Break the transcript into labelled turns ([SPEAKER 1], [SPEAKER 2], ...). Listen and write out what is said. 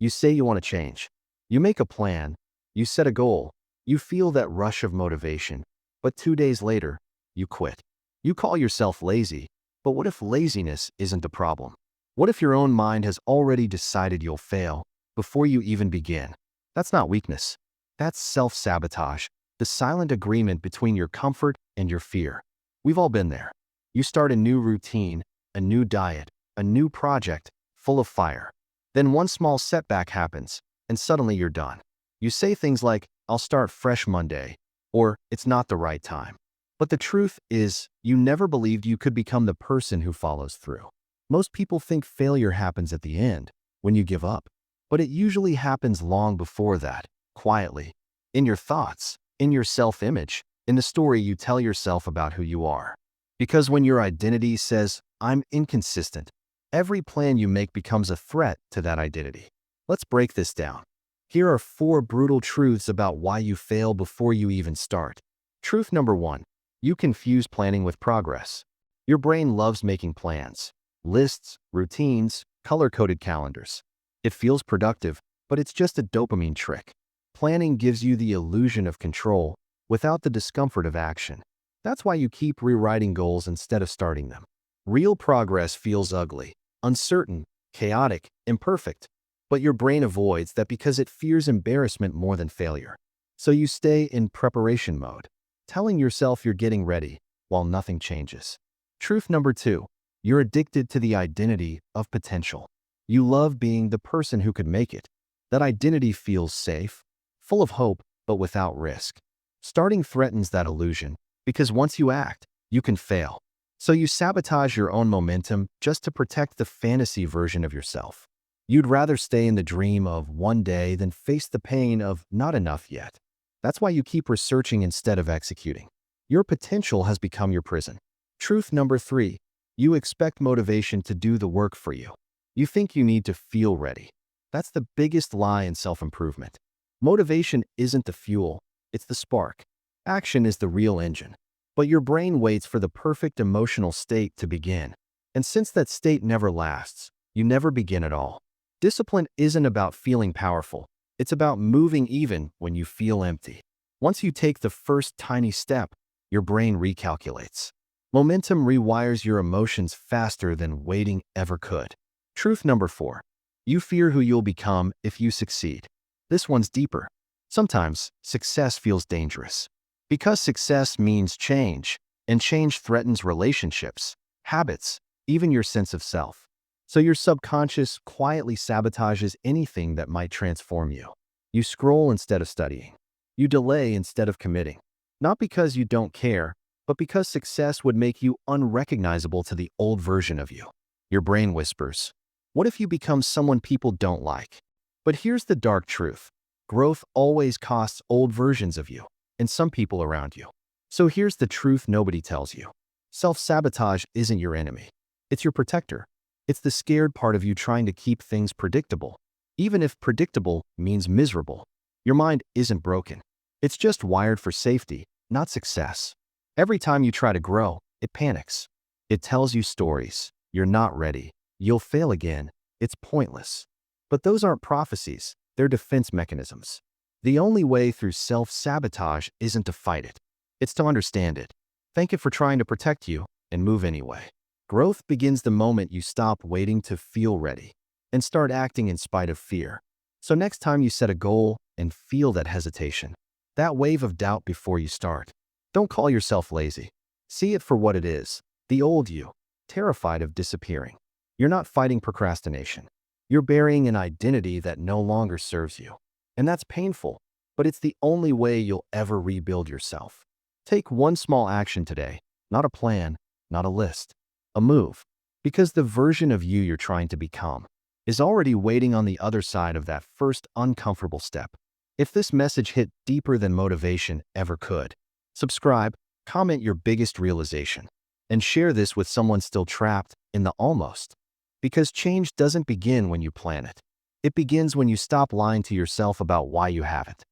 [SPEAKER 1] You say you want to change. You make a plan. You set a goal. You feel that rush of motivation. But 2 days later, you quit. You call yourself lazy. But what if laziness isn't the problem? What if your own mind has already decided you'll fail before you even begin? That's not weakness. That's self-sabotage, the silent agreement between your comfort and your fear. We've all been there. You start a new routine, a new diet, a new project, full of fire. Then one small setback happens, and suddenly you're done. You say things like, "I'll start fresh Monday," or "It's not the right time." But the truth is, you never believed you could become the person who follows through. Most people think failure happens at the end, when you give up. But it usually happens long before that, quietly, in your thoughts, in your self-image, in the story you tell yourself about who you are. Because when your identity says, "I'm inconsistent," every plan you make becomes a threat to that identity. Let's break this down. Here are 4 brutal truths about why you fail before you even start. Truth number 1. You confuse planning with progress. Your brain loves making plans, lists, routines, color-coded calendars. It feels productive, but it's just a dopamine trick. Planning gives you the illusion of control without the discomfort of action. That's why you keep rewriting goals instead of starting them. Real progress feels ugly, uncertain, chaotic, imperfect. But your brain avoids that because it fears embarrassment more than failure. So you stay in preparation mode, telling yourself you're getting ready while nothing changes. Truth number 2. You're addicted to the identity of potential. You love being the person who could make it. That identity feels safe, full of hope, but without risk. Starting threatens that illusion because once you act, you can fail. So you sabotage your own momentum just to protect the fantasy version of yourself. You'd rather stay in the dream of one day than face the pain of not enough yet. That's why you keep researching instead of executing. Your potential has become your prison. Truth number 3. You expect motivation to do the work for you. You think you need to feel ready. That's the biggest lie in self-improvement. Motivation isn't the fuel, it's the spark. Action is the real engine. But your brain waits for the perfect emotional state to begin. And since that state never lasts, you never begin at all. Discipline isn't about feeling powerful. It's about moving even when you feel empty. Once you take the first tiny step, your brain recalculates. Momentum rewires your emotions faster than waiting ever could. Truth number 4. You fear who you'll become if you succeed. This one's deeper. Sometimes success feels dangerous. Because success means change, and change threatens relationships, habits, even your sense of self. So your subconscious quietly sabotages anything that might transform you. You scroll instead of studying. You delay instead of committing. Not because you don't care, but because success would make you unrecognizable to the old version of you. Your brain whispers, "What if you become someone people don't like?" But here's the dark truth. Growth always costs old versions of you and some people around you. So here's the truth nobody tells you. Self-sabotage isn't your enemy. It's your protector. It's the scared part of you trying to keep things predictable, even if predictable means miserable. Your mind isn't broken. It's just wired for safety, not success. Every time you try to grow, it panics. It tells you stories. You're not ready. You'll fail again. It's pointless. But those aren't prophecies. They're defense mechanisms. The only way through self-sabotage isn't to fight it. It's to understand it. Thank it for trying to protect you and move anyway. Growth begins the moment you stop waiting to feel ready and start acting in spite of fear. So next time you set a goal and feel that hesitation, that wave of doubt before you start, don't call yourself lazy. See it for what it is, the old you, terrified of disappearing. You're not fighting procrastination. You're burying an identity that no longer serves you. And that's painful, but it's the only way you'll ever rebuild yourself. Take one small action today, not a plan, not a list, a move. Because the version of you you're trying to become is already waiting on the other side of that first uncomfortable step. If this message hit deeper than motivation ever could, subscribe, comment your biggest realization, and share this with someone still trapped in the almost. Because change doesn't begin when you plan it. It begins when you stop lying to yourself about why you haven't.